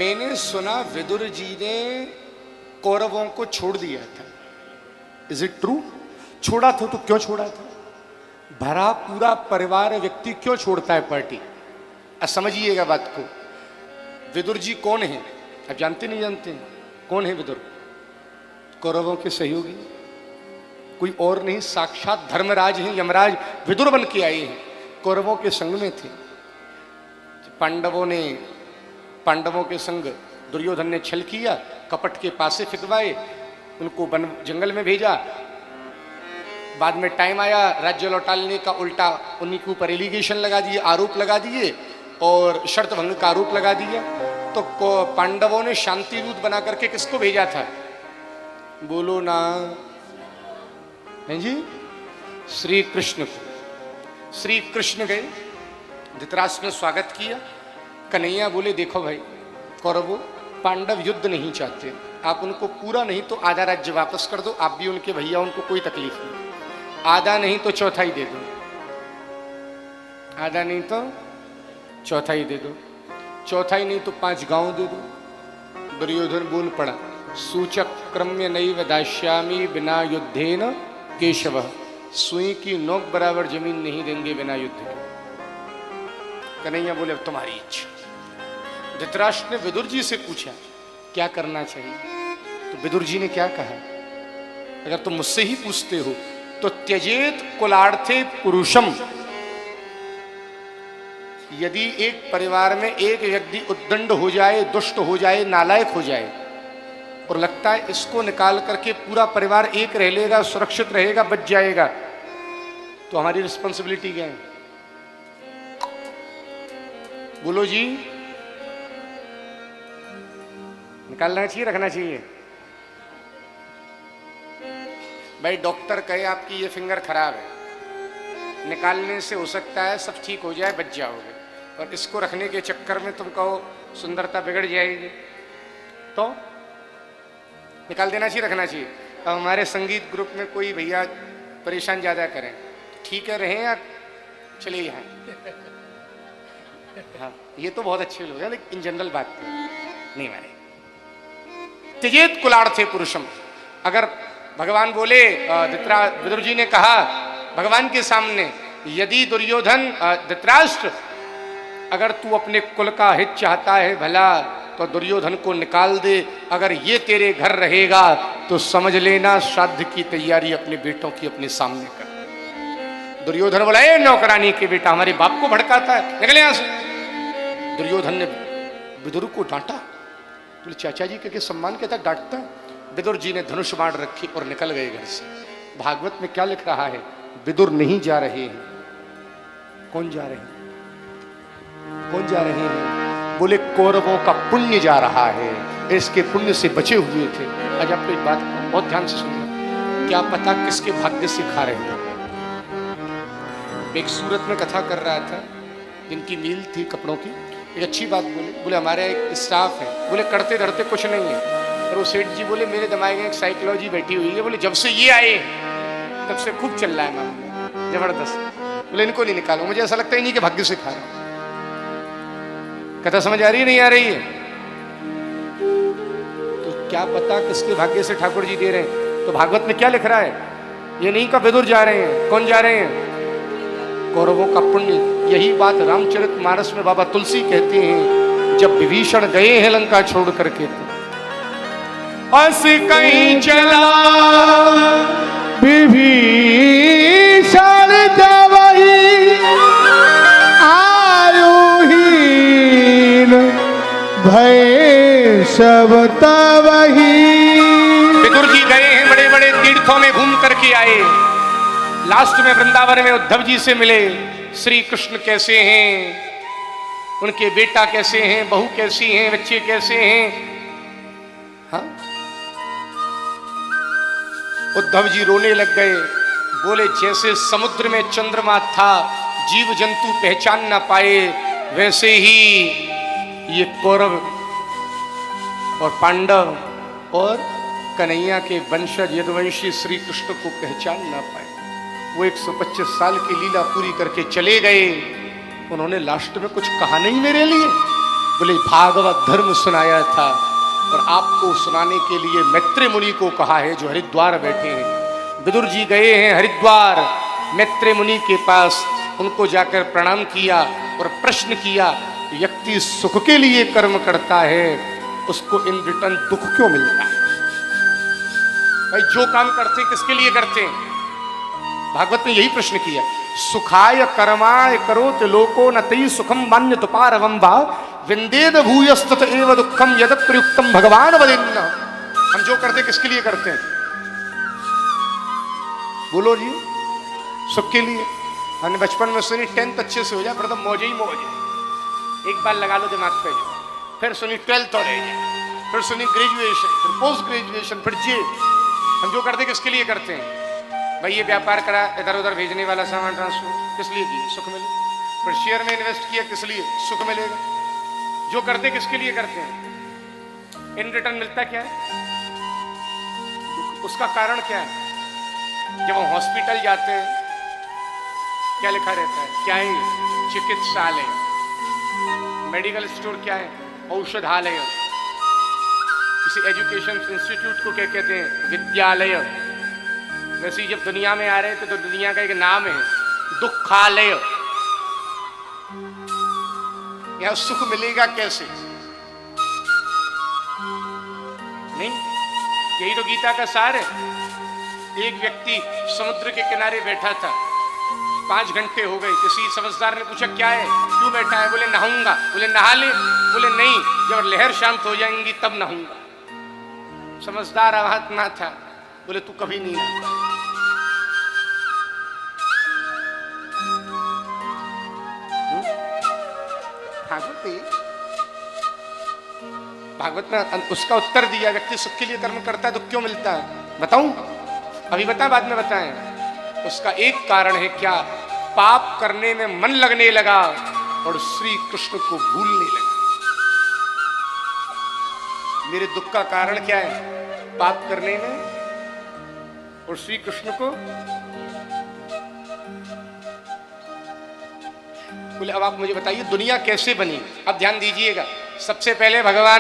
मैंने सुना विदुर जी ने कौरवों को छोड़ दिया था। Is it true? छोड़ा था तो क्यों छोड़ा था? भरा पूरा परिवार व्यक्ति क्यों छोड़ता है पार्टी? अब समझिएगा बात को। विदुर जी कौन है? अब जानते नहीं जानते कौन है विदुर? कौरवों के सहयोगी, कोई और नहीं, साक्षात धर्मराज हैं, यमराज विदुर बन के आए हैं। कौरवों के संग में थे। पांडवों के संग दुर्योधन ने छल किया, कपट के पासे फितवाए, उनको वन जंगल में भेजा। बाद में टाइम आया राज्य लौटाने का, उल्टा उन्हीं के ऊपर एलिगेशन लगा दिए, आरोप लगा दिए और शर्त भंग का आरोप लगा दिया। तो पांडवों ने शांति दूत बना करके किसको भेजा था? बोलो ना, हैं जी? श्री कृष्ण को। श्री कृष्ण गए, धृतराष्ट्र ने स्वागत किया। कन्हैया बोले देखो भाई कौरवों, पांडव युद्ध नहीं चाहते, आप उनको पूरा नहीं तो आधा राज्य वापस कर दो, आप भी उनके भैया, उनको कोई तकलीफ नहीं। आधा नहीं तो चौथाई दे दो, आधा नहीं तो चौथाई दे दो, चौथाई नहीं तो 5 गांव दे दो। दुर्योधन बोल पड़ा, सूचक क्रम्य नैव दास्यामि बिना युद्धेन केशव, सुई की नोक बराबर जमीन नहीं देंगे बिना युद्ध के। कन्हैया बोले अब तुम्हारी इच्छा। धृतराष्ट्र ने विदुर जी से पूछा क्या करना चाहिए, तो विदुर जी ने क्या कहा? अगर तुम मुझसे ही पूछते हो तो त्यजेत कुलार्थे पुरुषम। यदि एक परिवार में एक व्यक्ति उद्दंड हो जाए, दुष्ट हो जाए, नालायक हो जाए और लगता है इसको निकाल करके पूरा परिवार एक रह लेगा, सुरक्षित रहेगा, बच जाएगा, तो हमारी रिस्पॉन्सिबिलिटी क्या है? बोलो जी, निकालना चाहिए, रखना चाहिए? भाई डॉक्टर कहे आपकी ये फिंगर खराब है, निकालने से हो सकता है सब ठीक हो जाए, बच जाओगे, और इसको रखने के चक्कर में तुम कहो सुंदरता बिगड़ जाएगी, तो निकाल देना चाहिए, रखना चाहिए? अब हमारे संगीत ग्रुप में कोई भैया परेशान ज्यादा करें, ठीक है रहें या चले यहाँ? हाँ, ये तो बहुत अच्छे लोग हैं, लेकिन इन जनरल बात नहीं माने। त्यजेत कुलार्थे पुरुषम। अगर भगवान बोले, विदुर जी ने कहा भगवान के सामने, यदि दुर्योधन धृतराष्ट्र अगर तू अपने कुल का हित चाहता है भला तो दुर्योधन को निकाल दे, अगर ये तेरे घर रहेगा तो समझ लेना श्राद्ध की तैयारी अपने बेटों की अपने सामने कर। दुर्योधन बोला ए नौकरानी के बेटा, हमारे बाप को भड़काता है, निकले यहां से। दुर्योधन ने विदुर को डांटा, बोले चाचा जी के सम्मान के तक डांटता। विदुर जी ने धनुष बाण रखी और निकल गए घर से। भागवत में क्या लिख रहा है? विदुर नहीं जा रहे हैं। कौन जा रहे हैं? कौन जा रहे हैं? बोले कौरवों का पुण्य जा रहा है, इसके पुण्य से बचे हुए थे। आज आपको एक बात बहुत ध्यान से सुनिए, क्या पता किसके भाग्य से खा रहे हैं। एक सूरत में कथा कर रहा था, जिनकी मील थी कपड़ों की, एक अच्छी बात बोले हमारे एक स्टाफ है, बोले करते धरते कुछ नहीं है, और वो सेठ जी बोले मेरे दिमाग में एक साइकोलॉजी बैठी हुई है, बोले जब से ये आए तब से खूब चल रहा है मामला, जबरदस्त। बोले इनको नहीं निकालो, मुझे ऐसा लगता है इन्हीं के भाग्य से खा रहा हूं। कथा समझ आ रही है नहीं आ रही है? तो क्या पता किसके भाग्य से ठाकुर जी दे रहे हैं। तो भागवत में क्या लिख रहा है? ये नहीं का विदुर जा रहे हैं। कौन जा रहे हैं? कौरवों का पुण्य। यही बात रामचरितमानस में बाबा तुलसी कहते हैं, जब विभीषण गए हैं लंका छोड़ करके, अस कहीं चला विभीषण जवही आयुहीन भय सब तवही। विदुर जी गए हैं, बड़े बड़े तीर्थों में घूम करके आए, लास्ट में वृंदावन में उद्धव जी से मिले। श्री कृष्ण कैसे हैं, उनके बेटा कैसे हैं, बहू कैसी हैं, बच्चे कैसे हैं? हाँ? उद्धव जी रोने लग गए, बोले जैसे समुद्र में चंद्रमा था, जीव जंतु पहचान ना पाए, वैसे ही ये कौरव और पांडव और कन्हैया के वंशज यदुवंशी श्री कृष्ण को पहचान ना पाए। वो 125 साल की लीला पूरी करके चले गए, उन्होंने लास्ट में कुछ कहा नहीं मेरे लिए। बोले भागवत धर्म सुनाया था और आपको सुनाने के लिए मैत्रेय मुनि को कहा है जो हरिद्वार बैठे हैं। विदुर जी गए हैं हरिद्वार मैत्रेय मुनि के पास, उनको जाकर प्रणाम किया और प्रश्न किया, व्यक्ति सुख के लिए कर्म करता है उसको इन रिटर्न दुख क्यों मिलता है? भाई जो काम करते किसके लिए करते हैं? भागवत ने यही प्रश्न किया। सुखाय कर्माय करोति लोको न तई सुखम मान्यत पारवम वा विंदेद भूयस्तत एव दुखम यदत्र युक्तम भगवान वदेन्न। हम जो करते किसके लिए करते हैं? बोलो जी, सुख के लिए। हमने बचपन में सुनी 10th अच्छे से हो जाए, फिर तो मौज ही मौज है। एक बार लगा लो दिमाग पे, फिर सुनी 12th और फिर सुनी ग्रेजुएशन, फिर पोस्ट ग्रेजुएशन, फिर जे। हम जो करते किसके लिए करते हैं? भाई ये व्यापार करा, इधर उधर भेजने वाला सामान ट्रांसफर, किस लिए किया? सुख मिले। फिर शेयर में इन्वेस्ट किया, किस लिए? सुख मिलेगा। जो करते किसके लिए करते हैं? इन रिटर्न मिलता क्या है? उसका कारण क्या है? जब हम हॉस्पिटल जाते हैं क्या लिखा रहता है? क्या है? चिकित्सालय। मेडिकल स्टोर क्या है? औषधालय। किसी एजुकेशन इंस्टीट्यूट को क्या कहते हैं? विद्यालय। वैसे जब दुनिया में आ रहे थे तो दुनिया का एक नाम है दुखालय। यह सुख मिलेगा कैसे? नहीं, यही तो गीता का सार है। एक व्यक्ति समुद्र के किनारे बैठा था, 5 घंटे हो गए। किसी समझदार ने पूछा क्या है, क्यों बैठा है? बोले नहाऊंगा। बोले नहा ले। बोले नहीं, जब लहर शांत हो जाएंगी तब नहाऊंगा। समझदार महात्मा था, बोले तू कभी नहीं नहाऊंगा। भागवत में उसका उत्तर दिया, व्यक्ति सुख के लिए कर्म करता है तो क्यों मिलता है? बताऊं? अभी बताएं, बाद में बताएं। उसका एक कारण है क्या? पाप करने में मन लगने लगा और श्री कृष्ण को भूलने लगा। मेरे दुख का कारण क्या है? पाप करने में और श्री कृष्ण को। बोले अब आप मुझे बताइए दुनिया कैसे बनी? अब ध्यान दीजिएगा। सबसे पहले भगवान